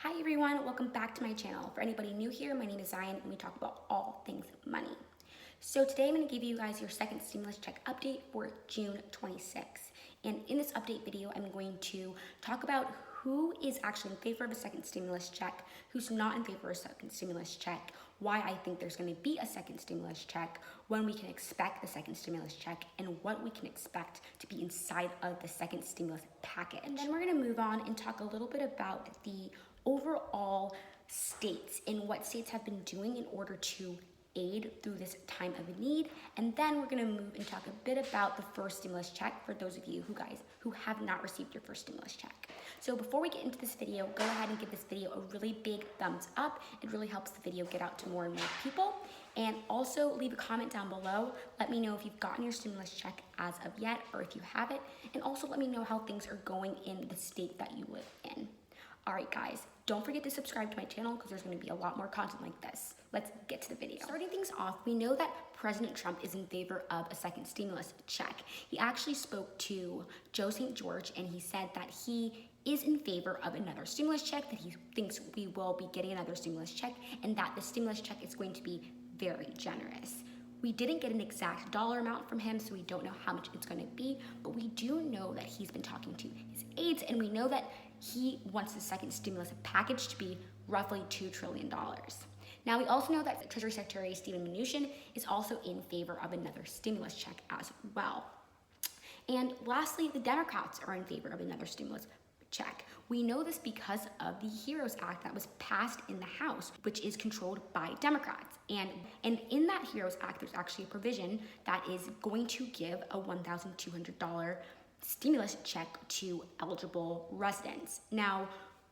Hi everyone, welcome back to my channel. For anybody new here, my name is Zion and we talk about all things money. So today I'm going to give you guys your second stimulus check update for June 26th. And in this update video, I'm going to talk about who is actually in favor of a second stimulus check, who's not in favor of a second stimulus check, why I think there's going to be a second stimulus check, when we can expect the second stimulus check, and what we can expect to be inside of the second stimulus package. And then we're going to move on and talk a little bit about the overall states and what states have been doing in order to aid through this time of need. And then we're going to move and talk a bit about the first stimulus check for those of you who have not received your first stimulus check. So before we get into this video, go ahead and give this video a really big thumbs up. It really helps the video get out to more and more people. And also leave a comment down below. Let me know if you've gotten your stimulus check as of yet or if you haven't. And also let me know how things are going in the state that you live in. All right, guys, don't forget to subscribe to my channel because there's going to be a lot more content like this. Let's get to the video. Starting things off, we know that President Trump is in favor of a second stimulus check. He actually spoke to Joe St. George and he said that he is in favor of another stimulus check, that he thinks we will be getting another stimulus check, and that the stimulus check is going to be very generous. We didn't get an exact dollar amount from him, so we don't know how much it's going to be, but we do know that he's been talking to his aides, and we know that he wants the second stimulus package to be roughly $2 trillion. Now, we also know that Treasury Secretary Steven Mnuchin is also in favor of another stimulus check as well. And lastly, the Democrats are in favor of another stimulus check. We know this because of the HEROES Act that was passed in the House, which is controlled by Democrats. And in that HEROES Act, there's actually a provision that is going to give a $1,200 stimulus check to eligible residents. Now,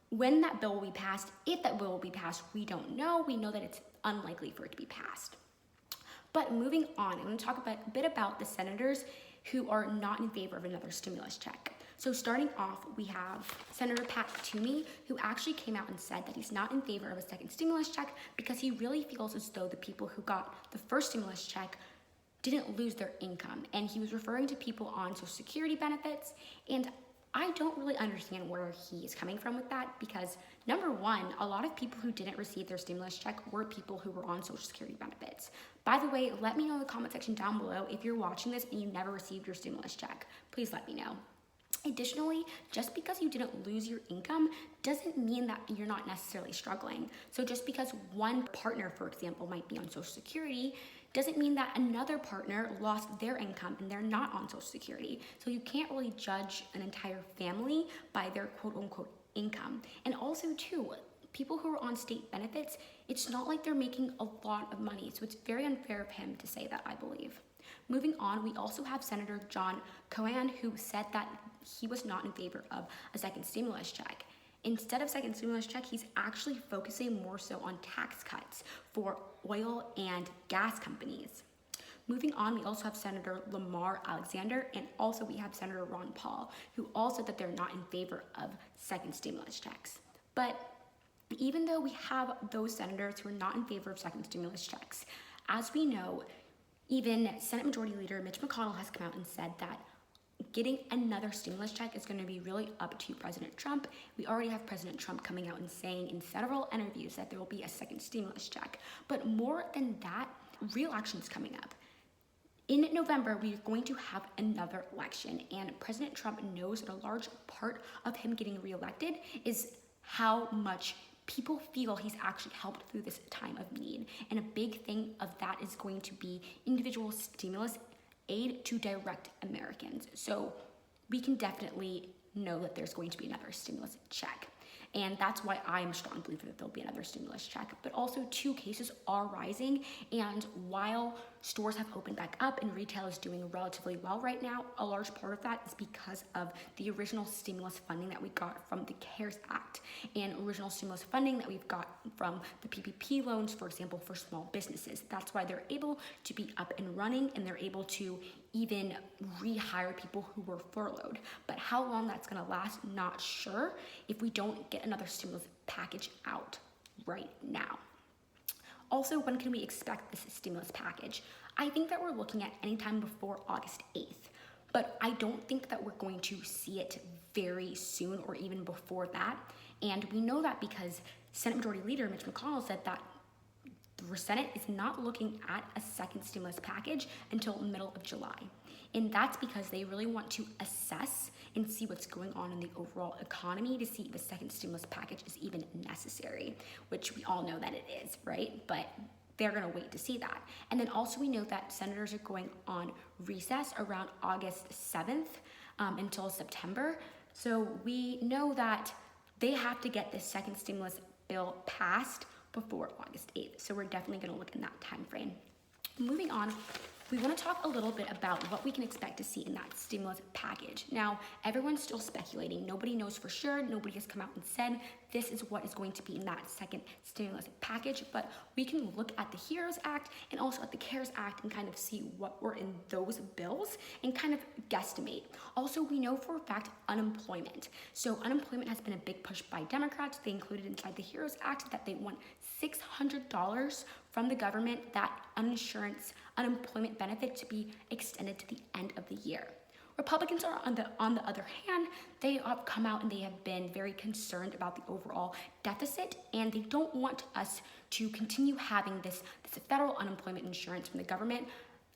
when that bill will be passed, if that bill will be passed, we don't know. We know that it's unlikely for it to be passed. But moving on, I'm going to talk a bit about the senators who are not in favor of another stimulus check. So starting off, we have Senator Pat Toomey, who actually came out and said that he's not in favor of a second stimulus check because he really feels as though the people who got the first stimulus check didn't lose their income. And he was referring to people on Social Security benefits. And I don't really understand where he is coming from with that because, number one, a lot of people who didn't receive their stimulus check were people who were on Social Security benefits. By the way, let me know in the comment section down below if you're watching this and you never received your stimulus check. Please let me know. Additionally, just because you didn't lose your income doesn't mean that you're not necessarily struggling. So just because one partner, for example, might be on Social Security doesn't mean that another partner lost their income and they're not on Social Security. So you can't really judge an entire family by their quote unquote income. And also too, people who are on state benefits, it's not like they're making a lot of money. So it's very unfair of him to say that, I believe. Moving on, we also have Senator John Cohen, who said that he was not in favor of a second stimulus check. Instead of second stimulus check, he's actually focusing more so on tax cuts for oil and gas companies. Moving on, we also have Senator Lamar Alexander, and also we have Senator Ron Paul, who all said that they're not in favor of second stimulus checks. But even though we have those senators who are not in favor of second stimulus checks, as we know, even Senate Majority Leader Mitch McConnell has come out and said that getting another stimulus check is going to be really up to President Trump. We already have President Trump coming out and saying in several interviews that there will be a second stimulus check. But more than that, real action is coming up. In November, we're going to have another election, and President Trump knows that a large part of him getting reelected is how much people feel he's actually helped through this time of need. And a big thing of that is going to be individual stimulus aid to direct Americans. So we can definitely know that there's going to be another stimulus check. And that's why I'm a strong believer that there'll be another stimulus check. But also, too, cases are rising. And while stores have opened back up and retail is doing relatively well right now, a large part of that is because of the original stimulus funding that we got from the CARES Act and original stimulus funding that we've got from the PPP loans, for example, for small businesses. That's why they're able to be up and running, and they're able to even rehire people who were furloughed. But how long that's gonna last, not sure if we don't get another stimulus package out right now. Also, when can we expect this stimulus package? I think that we're looking at any time before August 8th, but I don't think that we're going to see it very soon or even before that. And we know that because Senate Majority Leader Mitch McConnell said that the Senate is not looking at a second stimulus package until middle of July. And that's because they really want to assess and see what's going on in the overall economy to see if a second stimulus package is even necessary, which we all know that it is, right? But they're gonna wait to see that. And then also we know that senators are going on recess around August 7th until September. So we know that they have to get this second stimulus bill passed before August 8th. So we're definitely gonna look in that time frame. Moving on, we want to talk a little bit about what we can expect to see in that stimulus package. Now, everyone's still speculating. Nobody knows for sure. Nobody has come out and said this is what is going to be in that second stimulus package, but we can look at the HEROES Act and also at the CARES Act and kind of see what were in those bills and kind of guesstimate. Also, we know for a fact unemployment. So unemployment has been a big push by Democrats. They included inside the HEROES Act that they want $600 from the government, that unemployment benefit to be extended to the end of the year. Republicans are on the other hand, they have come out and they have been very concerned about the overall deficit, and they don't want us to continue having this federal unemployment insurance from the government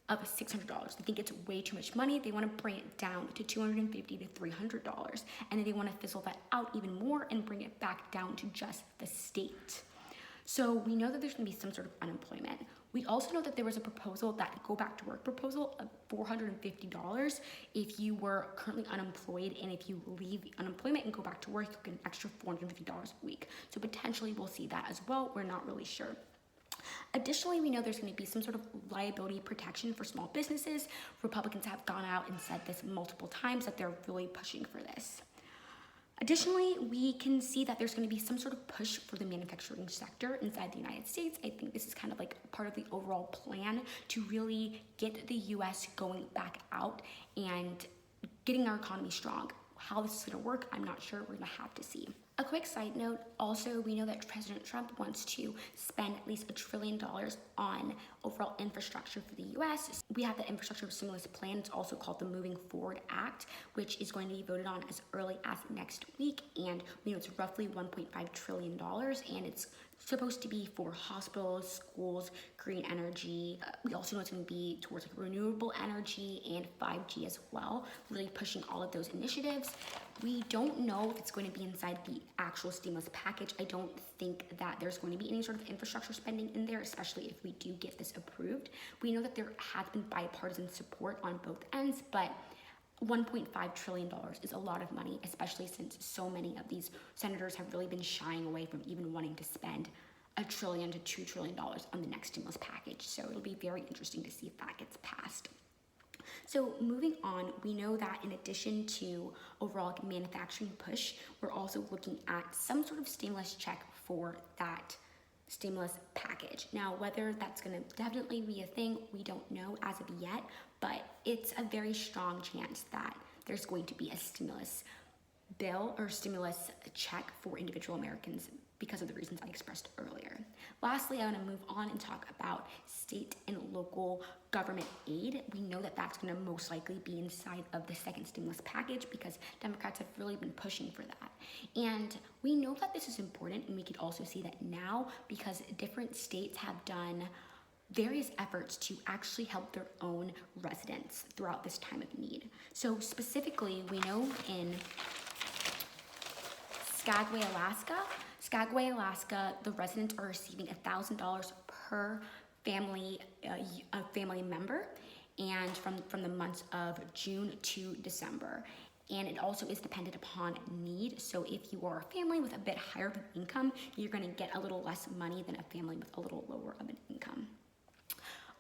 of $600. They think it's way too much money. They want to bring it down to $250 to $300, and then they want to fizzle that out even more and bring it back down to just the state. So we know that there's going to be some sort of unemployment. We also know that there was a proposal, that go back to work proposal, of $450 if you were currently unemployed, and if you leave unemployment and go back to work, you get an extra $450 a week. So potentially we'll see that as well. We're not really sure. Additionally, we know there's going to be some sort of liability protection for small businesses. Republicans have gone out and said this multiple times, that they're really pushing for this. Additionally, we can see that there's going to be some sort of push for the manufacturing sector inside the United States. I think this is kind of like part of the overall plan to really get the US going back out and getting our economy strong. How this is going to work, I'm not sure. We're going to have to see. A quick side note, also, we know that President Trump wants to spend at least $1 trillion on overall infrastructure for the US. We have the infrastructure stimulus plan. It's also called the Moving Forward Act, which is going to be voted on as early as next week. And we know it's roughly $1.5 trillion, and it's supposed to be for hospitals, schools, green energy. We also know it's going to be towards like renewable energy and 5G as well, really pushing all of those initiatives. We don't know if it's going to be inside the actual stimulus package. I don't think that there's going to be any sort of infrastructure spending in there, especially if we do get this approved. We know that there has been bipartisan support on both ends, but $1.5 trillion is a lot of money, especially since so many of these senators have really been shying away from even wanting to spend $1 trillion to $2 trillion on the next stimulus package. So it'll be very interesting to see if that gets passed. So moving on, we know that in addition to overall manufacturing push, we're also looking at some sort of stimulus check for that stimulus package. Now, whether that's going to definitely be a thing, we don't know as of yet, but it's a very strong chance that there's going to be a stimulus bill or stimulus check for individual Americans because of the reasons I expressed earlier. Lastly, I want to move on and talk about state and local government aid. We know that that's going to most likely be inside of the second stimulus package because Democrats have really been pushing for that. And we know that this is important, and we could also see that now because different states have done various efforts to actually help their own residents throughout this time of need. So specifically, we know in Skagway, Alaska, the residents are receiving $1,000 per family member, and from the months of June to December. And it also is dependent upon need. So if you are a family with a bit higher of an income, you're going to get a little less money than a family with a little lower of an income.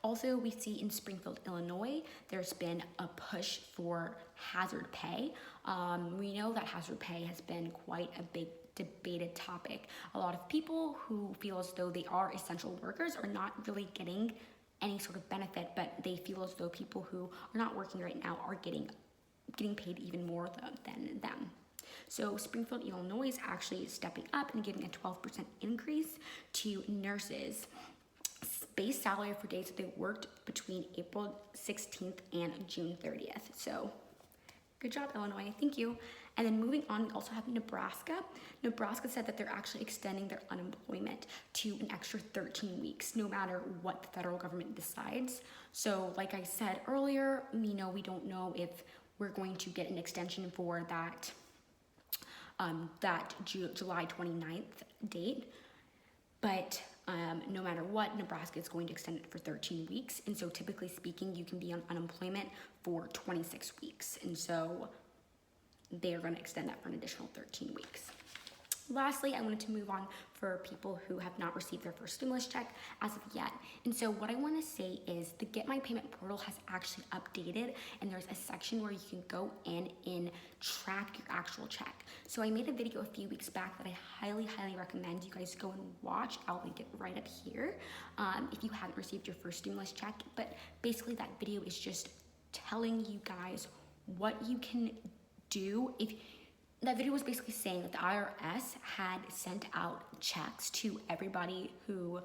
Also, we see in Springfield, Illinois, there's been a push for hazard pay. We know that hazard pay has been quite a big debated topic. A lot of people who feel as though they are essential workers are not really getting any sort of benefit, but they feel as though people who are not working right now are getting paid even more than them. So Springfield, Illinois is actually stepping up and giving a 12% increase to nurses' base salary for days that they worked between April 16th and June 30th. So good job, Illinois. Thank you. And then moving on, we also have Nebraska. Nebraska said that they're actually extending their unemployment to an extra 13 weeks, no matter what the federal government decides. So like I said earlier, we don't know if we're going to get an extension for that July 29th date. But no matter what, Nebraska is going to extend it for 13 weeks. And so typically speaking, you can be on unemployment for 26 weeks. And so they're going to extend that for an additional 13 weeks. Lastly, I wanted to move on for people who have not received their first stimulus check as of yet. And so what I want to say is the Get My Payment portal has actually updated, and there's a section where you can go in and track your actual check. So I made a video a few weeks back that I highly recommend you guys go and watch. I'll link it right up here if you haven't received your first stimulus check. But basically that video is just telling you guys what you can do if that video was basically saying that the IRS had sent out checks to everybody who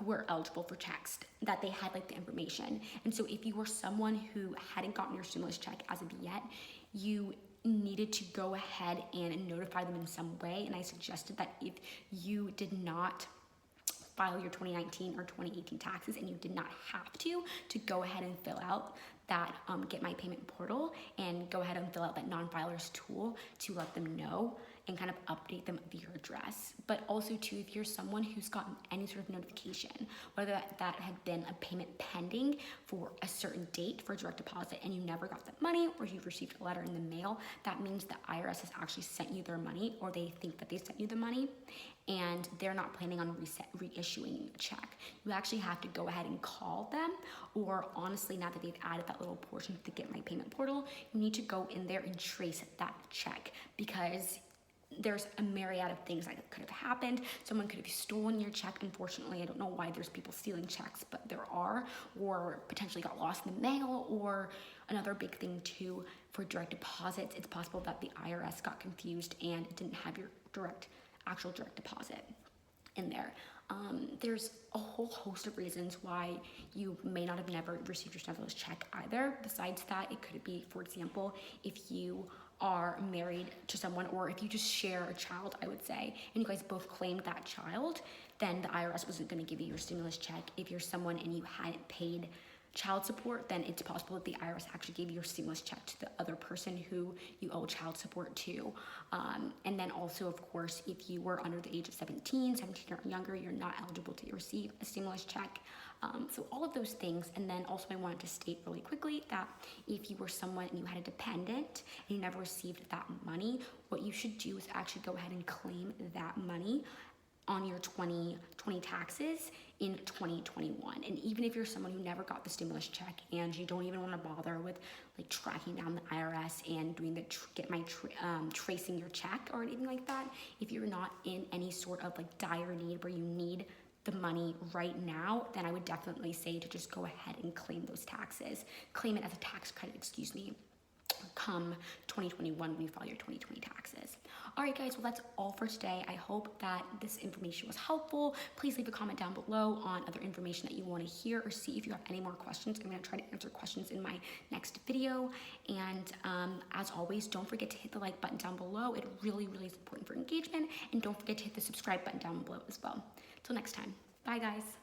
were eligible for checks, that they had like the information. And so if you were someone who hadn't gotten your stimulus check as of yet, you needed to go ahead and notify them in some way. And I suggested that if you did not file your 2019 or 2018 taxes and you did not have to go ahead and fill out that Get My Payment portal and go ahead and fill out that non-filers tool to let them know and kind of update them of your address. But also too, if you're someone who's gotten any sort of notification, whether that had been a payment pending for a certain date for direct deposit and you never got that money, or you've received a letter in the mail, that means the IRS has actually sent you their money, or they think that they sent you the money, and they're not planning on reissuing a check. You actually have to go ahead and call them, or honestly, now that they've added that little portion to the Get My Payment portal, you need to go in there and trace that check, because there's a myriad of things that could have happened. Someone could have stolen your check. Unfortunately, I don't know why there's people stealing checks, but there are, or potentially got lost in the mail. Or another big thing too, for direct deposits, it's possible that the IRS got confused and didn't have your actual direct deposit in there. There's a whole host of reasons why you may not have never received your stimulus check either. Besides that, it could be, for example, if you are married to someone, or if you just share a child, I would say, and you guys both claimed that child, then the IRS wasn't going to give you your stimulus check. If you're someone and you hadn't paid child support, then it's possible that the IRS actually gave your stimulus check to the other person who you owe child support to. And then also, of course, if you were under the age of 17 or younger, you're not eligible to receive a stimulus check. So all of those things. And then also I wanted to state really quickly that if you were someone and you had a dependent and you never received that money, what you should do is actually go ahead and claim that money on your 2020 taxes in 2021. And even if you're someone who never got the stimulus check and you don't even want to bother with like tracking down the IRS and doing the tracing your check or anything like that, if you're not in any sort of like dire need where you need the money right now, then I would definitely say to just go ahead and claim those taxes. Claim it as a tax credit, come 2021 when you file your 2020 taxes. All right, guys, well, that's all for today. I hope that this information was helpful. Please leave a comment down below on other information that you want to hear or see. If you have any more questions, I'm going to try to answer questions in my next video. And as always, don't forget to hit the like button down below. It really is important for engagement. And don't forget to hit the subscribe button down below as well. Till next time. Bye, guys.